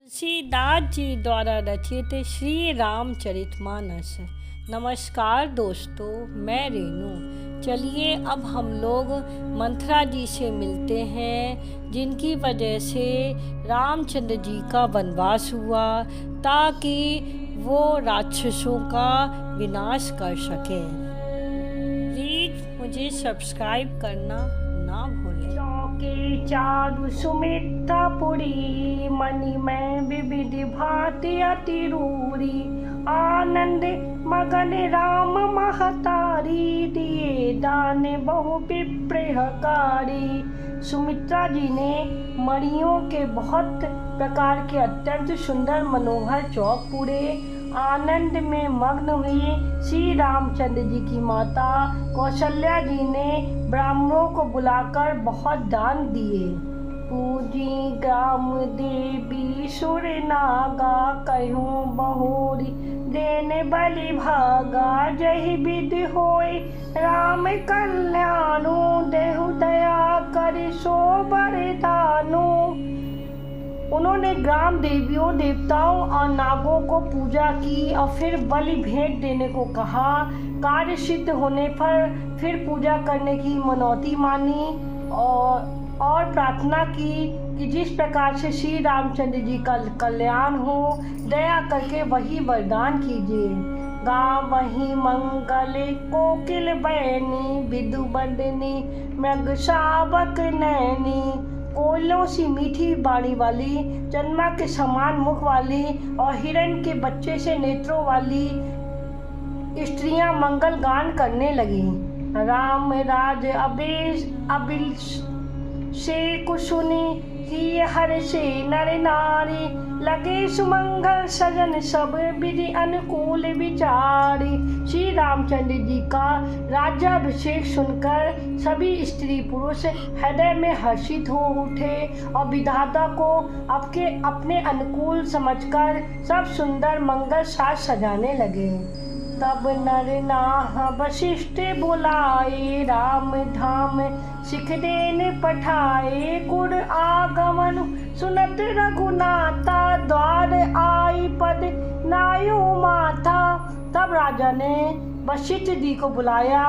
तुलसीदास जी द्वारा रचित श्री रामचरितमानस। नमस्कार दोस्तों, मैं रेनू। चलिए अब हम लोग मंथरा जी से मिलते हैं, जिनकी वजह से रामचंद्र जी का वनवास हुआ ताकि वो राक्षसों का विनाश कर सकें। प्लीज़ मुझे सब्सक्राइब करना ना भूलें। चौके चारु सुमित्रापुरी, मणि में विविध भांति अतिरूरी। आनंद मगन राम महतारी, दिए दान बहु विप्रहकारी। सुमित्रा जी ने मणियों के बहुत प्रकार के अत्यंत सुंदर मनोहर चौक पूरे। आनंद में मग्न हुई श्री रामचंद्र जी की माता कौशल्या जी ने ब्राह्मणों को बुलाकर बहुत दान दिए। पूजी ग्राम देवी सुर नागा, कहूँ बहोरी देने बलि भागा। जहि विधि होय राम कल्याणो, देहु दया कर सो बरदानो। उन्होंने ग्राम देवियों देवताओं और नागों को पूजा की और फिर बलि भेंट देने को कहा। कार्य सिद्ध होने पर फिर पूजा करने की मनौती मानी और प्रार्थना की कि जिस प्रकार से श्री रामचंद्र जी का कल्याण हो, दया करके वही वरदान कीजिए। गावहि मंगल कोकिल बैनी, विदु बंदनी मृग शावक नैनी। कोयलों सी मीठी बाणी वाली, चंद्रमा के समान मुख वाली और हिरण के बच्चे से नेत्रों वाली स्त्रियां मंगल गान करने लगी। राम राज अभिषेक सुनी, ही हर से नर नारी। लगे सुमंगल सजन सब, विधि अनुकूल विचारी। श्री रामचंद्र जी का राज्याभिषेक सुनकर सभी स्त्री पुरुष हृदय में हर्षित हो उठे और विधाता को अपने अनुकूल समझकर सब सुंदर मंगल साज सजाने लगे। तब नर नाह वशिष्ठ बुलाए, राम धाम सिख देन पठाए। गुर आगमन सुनत रघुनाथा, द्वार आई पद नायो माथा। तब राजा ने वशिष्ठ जी को बुलाया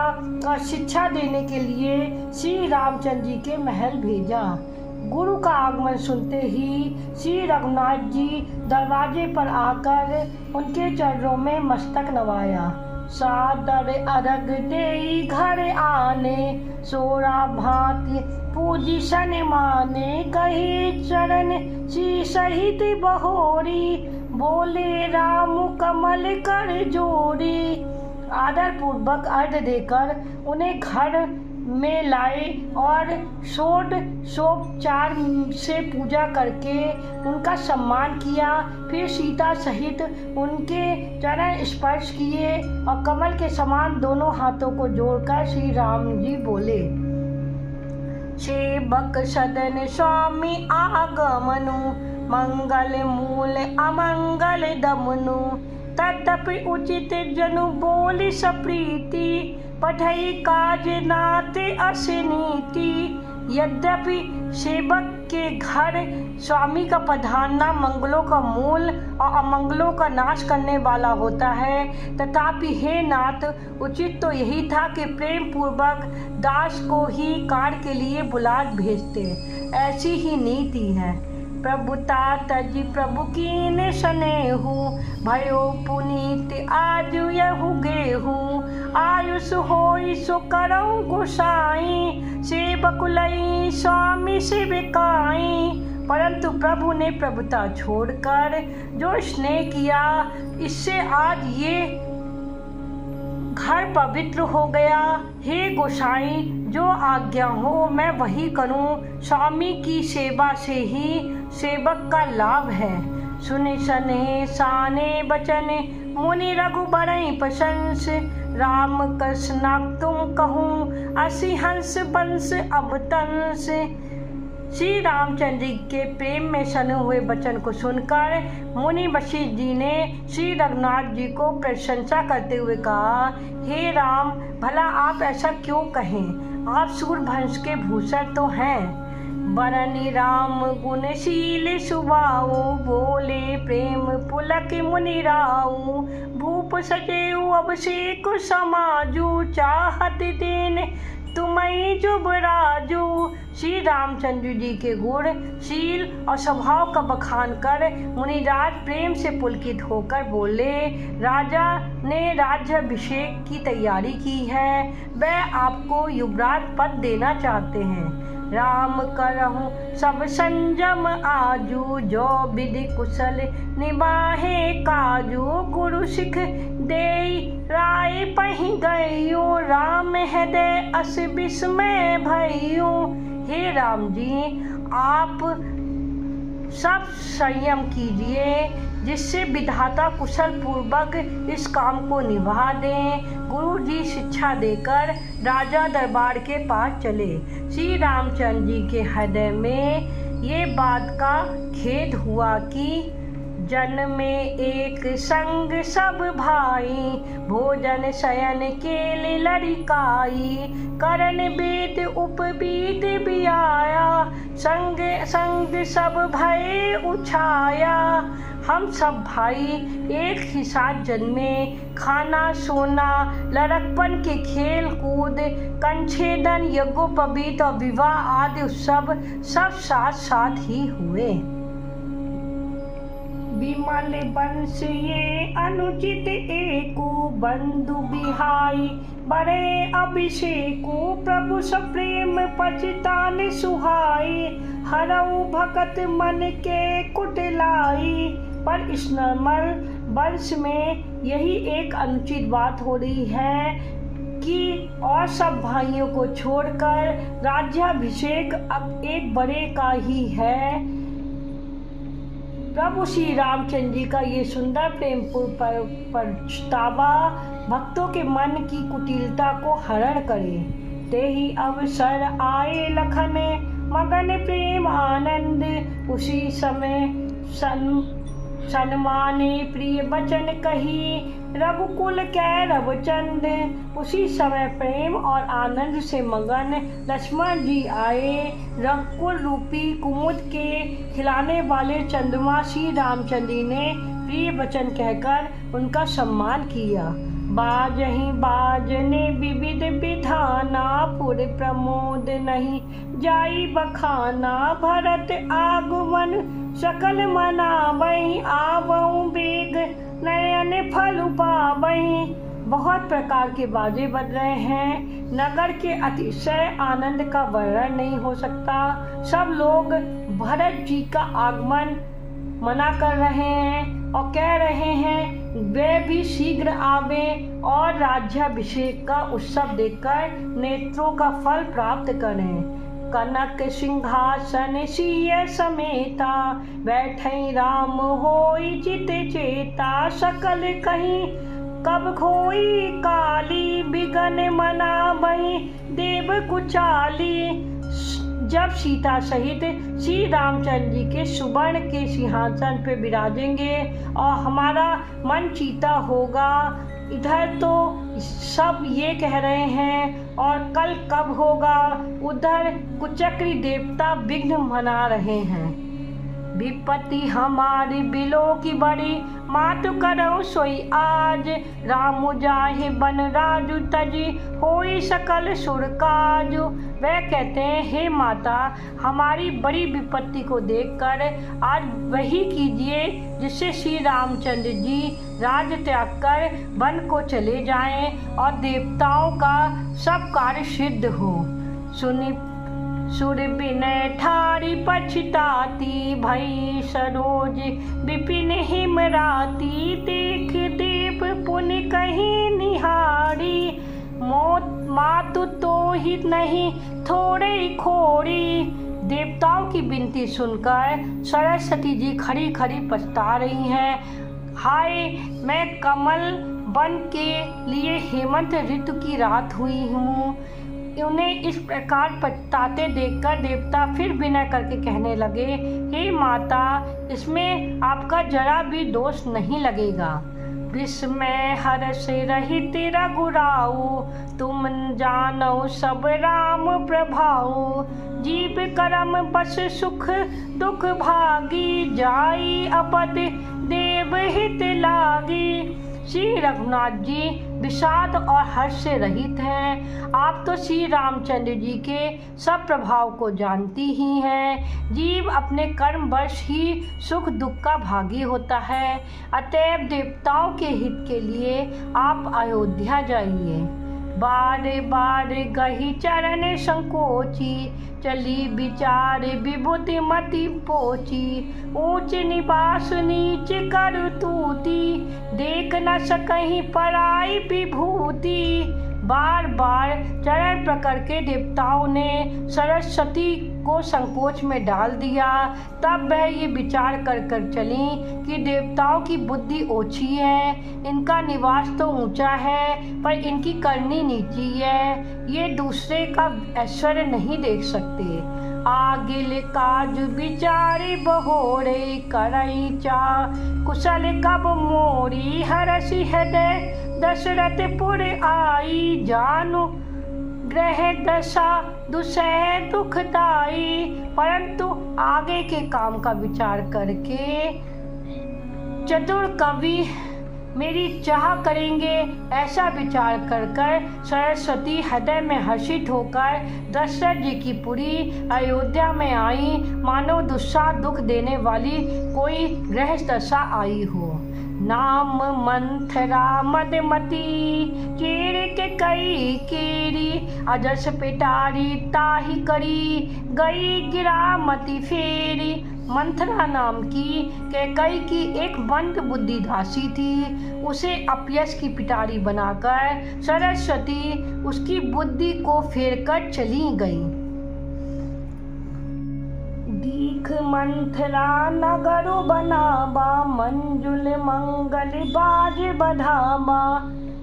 और शिक्षा देने के लिए श्री रामचंद्र जी के महल भेजा। गुरु का आगमन सुनते ही श्री रघुनाथ जी दरवाजे पर आकर उनके चरणों में मस्तक नवाया। सादर अरग देई घर आने, सोरा भांति पूजी सन माने। कही चरण श्री सहित बहोरी, बोले राम कमल कर जोड़ी। आदर पूर्वक अर्घ देकर उन्हें घर में लाए और षोडशोपचार से पूजा करके उनका सम्मान किया। फिर सीता सहित उनके चरण स्पर्श किए और कमल के समान दोनों हाथों को जोड़कर श्री राम जी बोले। सेवक सदन स्वामी आगमनु, मंगल मूल अमंगल दमनु। तदपि उचित जनु बोली सप्रीति, पठई काज नाते असनीति। यद्यपि सेवक के घर स्वामी का पधारना मंगलों का मूल और अमंगलों का नाश करने वाला होता है, तथापि हे नाथ, उचित तो यही था कि प्रेम पूर्वक दास को ही कार्य के लिए बुला भेजते। ऐसी ही नीति है। प्रभुता तज प्रभु कीन स्नेहु, भयो पुनीत आज यहु गेहु। आयुष होई सो करऊ गोसाई, सेवक लई स्वामी सेविकाई। परंतु प्रभु ने प्रभुता छोड़कर जो स्नेह किया, इससे आज ये घर पवित्र हो गया। हे गोसाई, जो आज्ञा हो मैं वही करूं। स्वामी की सेवा से ही सेवक का लाभ है। सुने सने साने बचन, मुनि रघुबरई प्रशंस। राम कृष्ण तुम कहूँ, असि हंस बंस अब तंस। श्री रामचंद्र के प्रेम में सने हुए वचन को सुनकर मुनि वशिष्ठ जी ने श्री रघुनाथ जी को प्रशंसा करते हुए कहा, हे राम, भला आप ऐसा क्यों कहें? आप सूर्यवंश के भूषण तो हैं। बरनि राम गुणशील सुभाऊ, बोले प्रेम पुलक मुनि राऊ। भूप सजेऊ अभिषेक समाजू, चाहत दिन तुम्हें जुबराजू। श्री रामचंद्र जी के गुण, शील और स्वभाव का बखान कर मुनिराज प्रेम से पुलकित होकर बोले, राजा ने राज्याभिषेक की तैयारी की है, वह आपको युवराज पद देना चाहते हैं। राम करहूँ सब संजम आजू, जो विधि कुशल निबाहे काजू। गुरु सिख देई राय पहि गयो, राम हृदय अस विस्मय भयो। हे राम जी, आप सब संयम कीजिए, जिससे विधाता कुशल पूर्वक इस काम को निभा दें। गुरु जी शिक्षा देकर राजा दरबार के पास चले। श्री रामचंद्र जी के हृदय में ये बात का खेद हुआ कि जन में एक संग सब भाई, भोजन शयन केल लड़िकाई। करन वेद उपवीत बियाया, संग संग सब भय उछाया। हम सब भाई एक ही साथ जन्मे, खाना सोना लड़कपन के खेल कूद, कंछेदन यज्ञोपवीत और विवाह आदि उत्सव सब साथ साथ ही हुए। विमल वंश ये अनुचित एको, बंधु बिहाई बड़े अभिषेको। प्रभु सप्रेम पछतान सुहाई, हरऊ भगत मन के कुटिलाई। पर इस निर्मल वंश में यही एक अनुचित बात हो रही है कि और सब भाइयों को छोड़कर राज्याभिषेक अब एक बड़े का ही है। प्रभु श्री रामचंद्र जी का ये सुंदर प्रेमपूर्ण पछतावा भक्तों के मन की कुटिलता को हरण करे। ते ही अवसर आए लखन, मगन प्रेम आनंद। उसी समय सन्माने प्रिय वचन कही, रघुकुल कै रघुचंद। उसी समय प्रेम और आनंद से मगन लक्ष्मण जी आए। रघुकुल रूपी कुमुद के खिलाने वाले चंद्रमा श्री रामचंद्र जी ने प्रिय वचन कहकर उनका सम्मान किया। बाजहि बाजने विविध विधाना, पुर प्रमोद नहीं जाई बखाना। भरत आगमन सकल मनावहि, आवऊ बेग नयन फल पावहि। बहुत प्रकार के बाजे बज रहे हैं। नगर के अतिशय आनंद का वर्णन नहीं हो सकता। सब लोग भरत जी का आगमन मना कर रहे हैं और कह रहे हैं वे भी शीघ्र आवे और राज्याभिषेक का उत्सव देखकर नेत्रों का फल प्राप्त करें। कनक सिंहासन सिय समेता, बैठई राम होई जित चेता। सकल कहीं कब खोई काली, बिगन मनावहि देव कुचाली। जब सीता सहित श्री रामचंद्र जी के सुवर्ण के सिंहासन पे विराजेंगे और हमारा मन चीता होगा। इधर तो सब ये कह रहे हैं और कल कब होगा, उधर कुचक्री देवता विघ्न मना रहे हैं। विपत्ति हमारी बिलो की बड़ी, मातु करो सोई आज। रामु जाहि बन राजू तजी, होई सकल सुर काजू। वह कहते हैं हे माता, हमारी बड़ी विपत्ति को देखकर आज वही कीजिए जिससे श्री रामचंद्र जी राज त्याग कर वन को चले जाएं और देवताओं का सब कार्य सिद्ध हो। सुनि सुर विनय ठारी पछताती, भई सरोज विपिन हिमराती। देख देव पुनि कहीं निहारी, मातु तो ही नहीं थोड़े खोड़ी। देवताओं की विनती सुनकर सरस्वती जी खड़ी खड़ी पछता रही हैं। हाय, मैं कमल वन के लिए हेमंत ऋतु की रात हुई हूँ। उन्हें इस प्रकार पछताते देखकर देवता फिर विनय करके कहने लगे, हे माता, इसमें आपका जरा भी दोष नहीं लगेगा। विस्मय हर्ष रहित रघुराऊ, तुम जानो सब राम प्रभाऊ। जीव कर्म बस सुख दुख भागी, जाई अपद देव हित लागी। श्री रघुनाथ जी विषाद और हर्ष से रहित हैं। आप तो श्री रामचंद्र जी के सब प्रभाव को जानती ही हैं। जीव अपने कर्मवश ही सुख दुख का भागी होता है। अतएव देवताओं के हित के लिए आप अयोध्या जाइए। बार बार गही चरण संकोची, चली विचार विभूति मति पोची। ऊंच निवास नीच कर तूती, देख न सकहीं पराई विभूति। बार बार चरण पकड़ के देवताओं ने सरस्वती को संकोच में डाल दिया। तब वह ये विचार कर कर चली कि देवताओं की बुद्धि ओछी है, इनका निवास तो ऊंचा है पर इनकी करनी नीची है, ये दूसरे का ऐश्वर्य नहीं देख सकते। आगिल काज विचारी बहोरे, करई चा कुशल कब मोरी। हरषि हृदय दशरथपुर आई, जानु ग्रह दशा दुसह दुखदाई। परंतु आगे के काम का विचार करके चतुर कवि मेरी चाह करेंगे, ऐसा विचार कर कर सरस्वती हृदय में हर्षित होकर दशरथ जी की पुरी अयोध्या में आई, मानो दुस्साह दुख देने वाली कोई ग्रह दशा आई हो। नाम मंथरा मदमती, चेर के कई केरी। अजस पिटारी ताही करी, गई गिरा मति फेरी। मंथरा नाम की कैकई की एक मंद बुद्धि दासी थी। उसे अपयश की पिटारी बनाकर सरस्वती उसकी बुद्धि को फेर कर चली गई। दीख मंथरा नगरु बनाबा, मंजुल मंगल बाज बधाबा।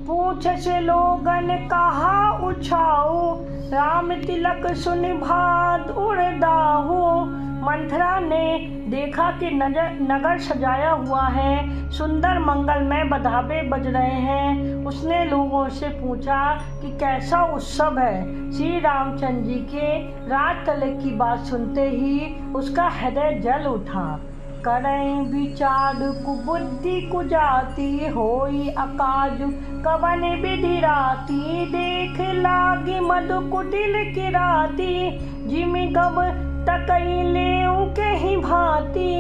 पूछ से लोगन कहा उछाऊ, राम तिलक सुन भात उड़दाहू। मंथरा ने देखा कि नगर सजाया हुआ है, सुंदर मंगलमय बधावे बज रहे हैं। उसने लोगों से पूछा कि कैसा उत्सव है। श्री रामचंद्र जी के राज तिलक की बात सुनते ही उसका हृदय जल उठा। करें विचार कुबुद्धि कुजाती, होई अकाज कवन विधि राती। देख लागी मधु कुटिल की राती, जिमि गब तकई लेऊ के ही भांति।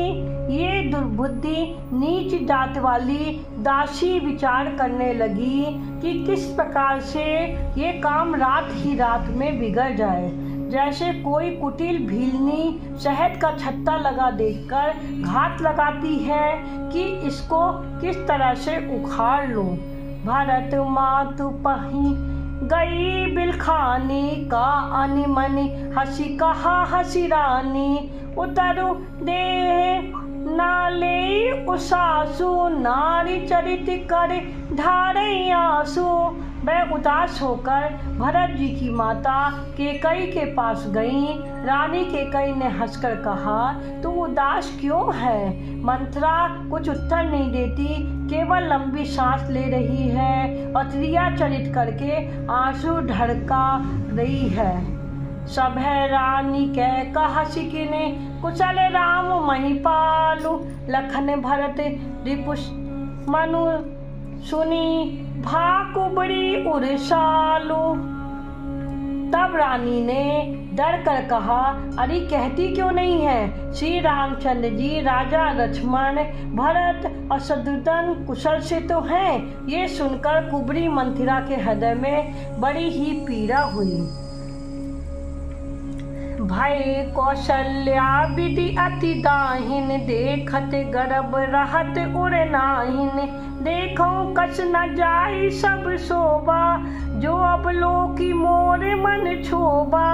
ये दुर्बुद्धि नीच जात वाली दासी विचार करने लगी कि किस प्रकार से ये काम रात ही रात में बिगड़ जाए। जैसे कोई कुटिल भीलनी शहद का छत्ता लगा देखकर घात लगाती है कि इसको किस तरह से उखाड़ लूं। भरत मातु पही गई बिलखानी, का अनिमनि हसी कहा हसी रानी। उतरु देह नाले उसासु, नारी चरित कर ढारे आंसू। वह उदास होकर भरत जी की माता कैकई के पास गई। रानी कैकई ने हंसकर कहा, तू उदास क्यों है? मंथरा कुछ उत्तर नहीं देती, केवल लंबी सांस ले रही है और क्रिया चरित करके आंसू ढड़का रही है। सब है रानी कै कहा सिकिने, कुशल राम महिपालु। लखन भरत रिपुष मनु सुनी, भाकुबड़ी उड़सालू। तब रानी ने डर कर कहा, अरे कहती क्यों नहीं है? श्री रामचंद्र जी राजा लक्ष्मण भरत और शत्रुघ्न कुशल से तो हैं। ये सुनकर कुबड़ी मंथरा के हृदय में बड़ी ही पीड़ा हुई। भय कौशल्या विधि अति दाहिन, देखत गर्भ रहत उड़नाहिन। देखो कस न जाई सब शोभा, जो अब लोकी मोर मन क्षोभा।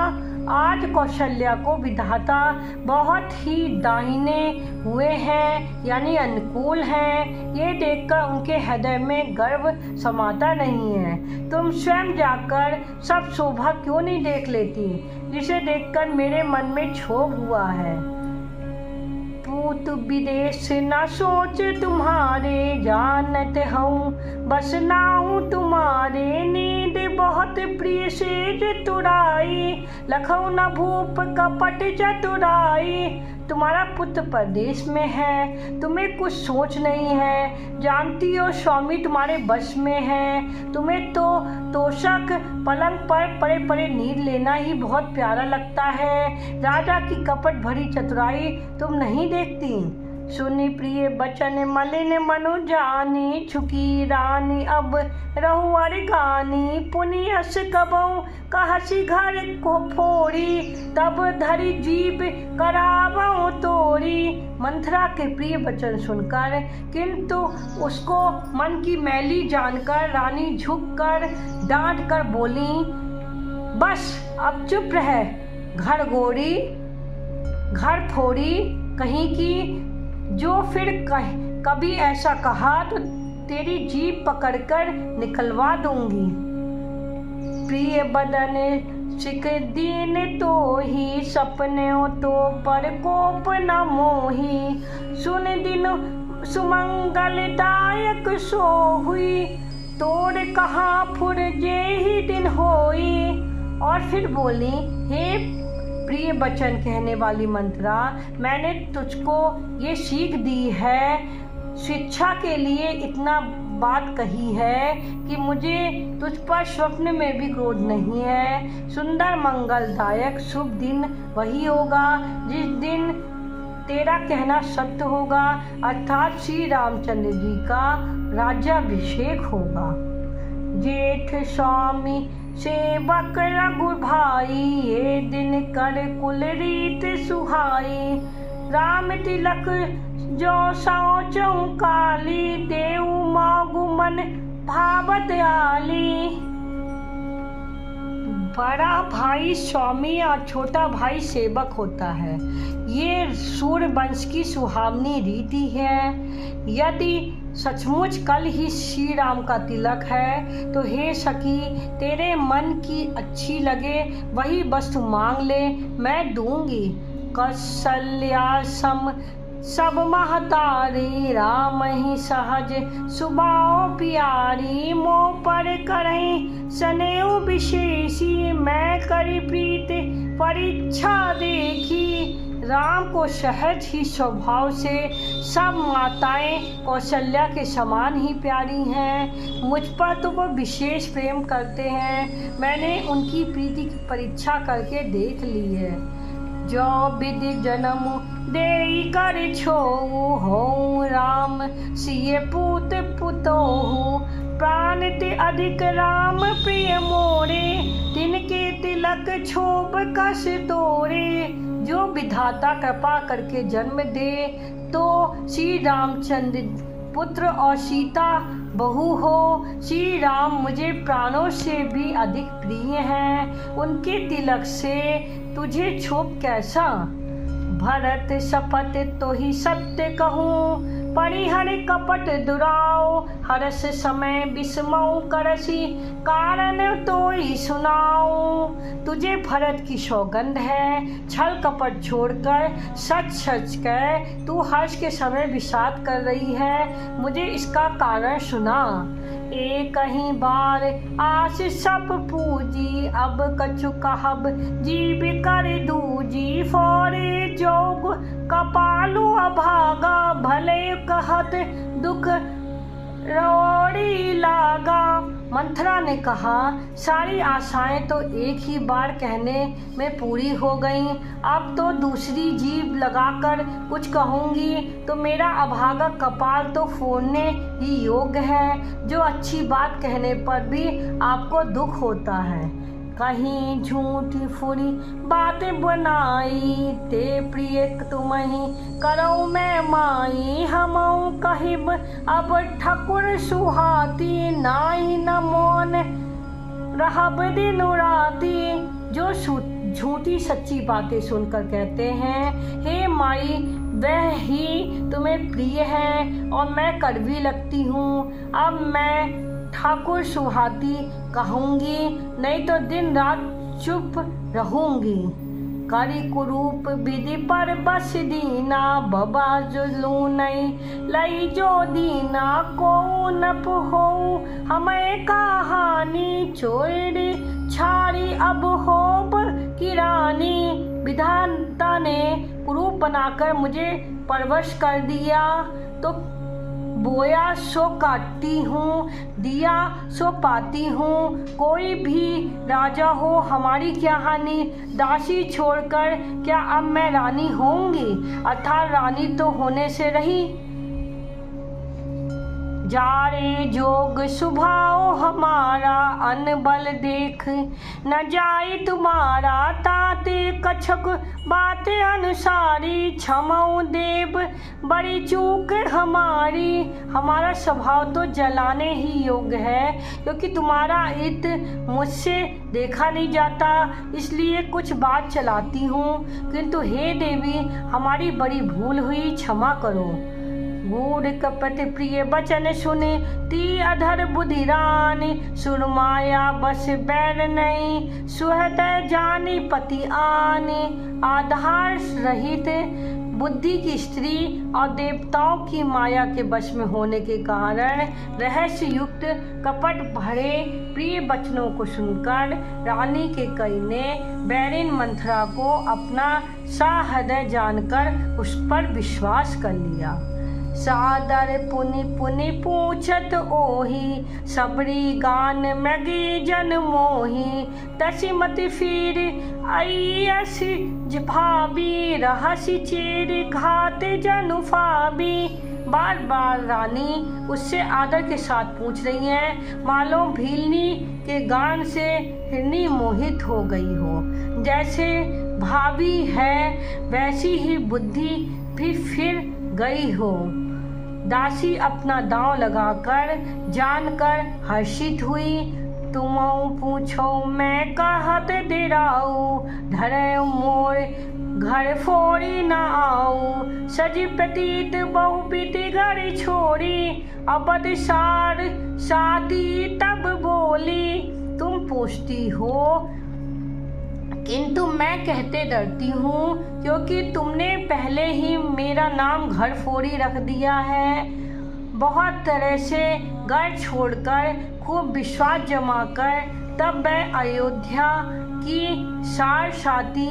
आज कौशल्या को विधाता बहुत ही दाहिने हुए हैं, यानी अनुकूल हैं। ये देखकर उनके हृदय में गर्व समाता नहीं है। तुम स्वयं जाकर सब शोभा क्यों नहीं देख लेती, जिसे देखकर मेरे मन में क्षोभ हुआ है। भूत विदेश न सोच तुम्हारे, जानत हूँ बस ना हूँ तुम्हारे। नींद बहुत प्रिय सेज तुराई, लखऊ न भूप कपट चतुराई। तुम्हारा पुत्र परदेश में है, तुम्हें कुछ सोच नहीं है, जानती हो स्वामी तुम्हारे बस में है। तुम्हें तो तोशक पलंग पर पड़े पड़े नींद लेना ही बहुत प्यारा लगता है। राजा की कपट भरी चतुराई तुम नहीं देखती। सुनी प्रिय बचन मलिन मनु जानी, छुकी रानी अब रहुअर गानी। पुनि हस कबहु कहसी घर को फोड़ी, तब धरी जीभ करावहु तोड़ी। मंथरा के प्रिय वचन सुनकर किंतु उसको मन की मैली जानकर रानी झुककर डांट कर बोली, बस अब चुप रह घर गोरी, घर फोड़ी कहीं की। जो फिर कभी ऐसा कहा तो तेरी जीभ पकड़कर निकलवा दूंगी। प्रिय बदन सिक दीन तो ही, सपने तो पर कोप न मोही। सुन दिन सुमंगलदायक सो हुई, तोड़ कहाँ फुर जे ही दिन होई। और फिर बोली, हे प्रिय वचन कहने वाली मंत्रा, मैंने तुझको ये सीख दी है, शिक्षा के लिए इतना बात कही है कि मुझे तुझ पर स्वप्न में भी क्रोध नहीं है। सुंदर मंगलदायक शुभ दिन वही होगा जिस दिन तेरा कहना सत्य होगा, अर्थात श्री रामचंद्र जी का राज्याभिषेक होगा। जेठ स्वामी सेवक रघु भाई, ये दिन कर कुल रीत सुहाई। राम तिलक जो सौ चौकाली, देव मागु मन भावत आली। बड़ा भाई स्वामी और छोटा भाई सेवक होता है, ये सूर्यवंश की सुहावनी रीति है। यदि सचमुच कल ही श्री राम का तिलक है तो हे सखी, तेरे मन की अच्छी लगे वही वस्तु मांग ले, मैं दूंगी। कौशल्या सम सब महतारी, राम ही सहज सुभाव प्यारी। मोह पर करहीं स्नेह विशेषी, मैं करी प्रीत परीक्षा देखी। राम को सहज ही स्वभाव से सब माताएं कौशल्या के समान ही प्यारी हैं। मुझ पर तो वो विशेष प्रेम करते हैं, मैंने उनकी प्रीति की परीक्षा करके देख ली है। जो विधि जन्म देई कर छोऊ, हो राम सिय पूत पुतोहु। प्राण ते अधिक राम प्रिय मोरे, तिनके तिलक छोप कस तोरे। जो विधाता कृपा करके जन्म दे तो श्री रामचंद्र पुत्र और सीता बहू हो। श्री राम मुझे प्राणों से भी अधिक प्रिय हैं, उनके तिलक से तुझे छोप कैसा। भरत शपथ तो ही सत्य कहूँ, परिहर कपट दुराओ। हरस समय विस्मऊ करसी, कारण तो ही सुनाओ। तुझे भरत की सौगंध है, छल कपट छोड़कर सच सच कह तू हर्ष के समय विषाद कर रही है, मुझे इसका कारण सुना। एक ही बार आस सब पूजी, अब कछु कहब जीव कर दूजी। फोरे जोग कपालु अभागा, भले कहत दुख रोड़ी लागा। मंथरा ने कहा, सारी आशाएं तो एक ही बार कहने में पूरी हो गईं, अब तो दूसरी जीभ लगाकर कुछ कहूँगी तो मेरा अभागा कपाल तो फोड़ने ही योग्य है। जो अच्छी बात कहने पर भी आपको दुख होता है। कहीं झूठी फुरी बातें बनाई, ते प्रिय तुम्हीं करो मैं माई। हमऊ कहिब अब ठकुर सुहाती, नाई न मोन रहब दिन राती। जो झूठी सच्ची बातें सुनकर कहते हैं, हे माई वह ही तुम्हें प्रिय है और मैं कड़वी लगती हूँ। अब मैं ठाकुर सुहाती कहूँगी, नहीं तो दिन रात चुप रहूँगी। करी कुरूप विधि पर बस दीना, बबा जुलू नहीं लई जो दीना, को नप हो हमें कहानी, चोरी छाड़ी अब होब की रानी। विधाता ने कुरूप बनाकर मुझे परवश कर दिया, तो बोया सो काटती हूँ, दिया सो पाती हूँ। कोई भी राजा हो हमारी क्या हानि, दासी छोड़कर क्या अब मैं रानी होंगी, अर्थात रानी तो होने से रही। जारे जोग सुभाओ हमारा, अनबल देख न जाए तुम्हारा, ताते कछक बात अनुसारी, क्षमो देव बड़ी चूक हमारी। हमारा स्वभाव तो जलाने ही योग्य है, क्योंकि तुम्हारा हित मुझसे देखा नहीं जाता, इसलिए कुछ बात चलाती हूँ, किंतु हे देवी हमारी बड़ी भूल हुई, क्षमा करो। गूढ़ कपट प्रिय बचन सुने, ती अधर बुधिरान, सुरमाया बस बैर नहीं, सुहत जानी पति आने। आधार रहित बुद्धि की स्त्री और देवताओं की माया के वश में होने के कारण रहस्य युक्त कपट भरे प्रिय वचनों को सुनकर रानी के कई ने बैरिन मंथरा को अपना सहृदय जानकर उस पर विश्वास कर लिया। सादर पुनि पुनि पूछत ओही, सबरी गान मगी जन मोही, तसी मत फिर आयस भाभी, रहसी चेर घात जनु फाबी। बार बार रानी उससे आदर के साथ पूछ रही हैं, मालूम भीलनी के गान से हिरनी मोहित हो गई हो। जैसे भाभी है वैसी ही बुद्धि भी फिर गई हो। दासी अपना दांव लगाकर जानकर हर्षित हुई, तुमऊ पूछो मैं कहत डेराऊ, धरे मोर घर फोड़ी न आऊ, सजी प्रतीत बहु बीती घर छोड़ी, अबद सार साती तब बोली। तुम पूछती हो किंतु मैं कहते डरती हूँ, क्योंकि तुमने पहले ही मेरा नाम घर फोड़ी रख दिया है। बहुत तरह से घर छोड़कर खूब विश्वास जमाकर तब मैं अयोध्या की सार साती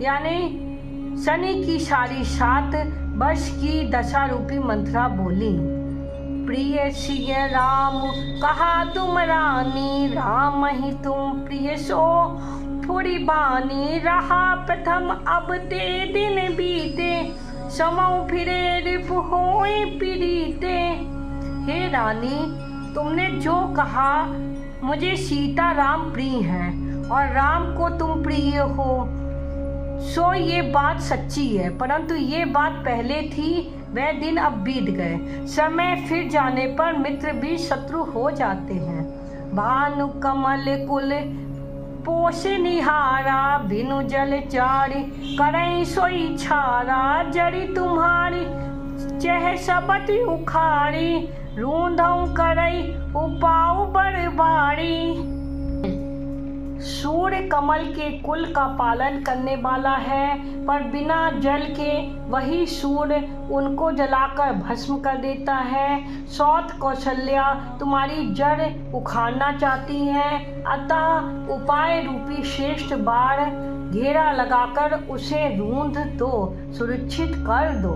यानी शनि की सारी 7 वर्ष की दशा रूपी मंथरा बोली। प्रिय सिय राम कहा तुम रानी, राम ही तुम प्रिय सो थोड़ी बानी, रहा प्रथम अब ते दिन बीते, समौ फिरे रिप होए पीड़िते। हे रानी तुमने जो कहा, मुझे सीता राम प्रिय हैं और राम को तुम प्रिय हो, सो ये बात सच्ची है, परंतु ये बात पहले थी, वह दिन अब बीत गए। समय फिर जाने पर मित्र भी शत्रु हो जाते हैं। भानु कमल कुल पोष निहारा, बिनु जल चारी करई सोई छारा, जड़ी तुम्हारी चह सबत उखाड़ी, रूंधऊ करई उपाऊ बरबारी। सूर्य कमल के कुल का पालन करने वाला है, पर बिना जल के वही सूर्य उनको जलाकर भस्म कर देता है। सौत कौशल्या तुम्हारी जड़ उखाड़ना चाहती हैं, अतः उपाय रूपी श्रेष्ठ बाढ़ घेरा लगाकर उसे रूंध दो, सुरक्षित कर दो।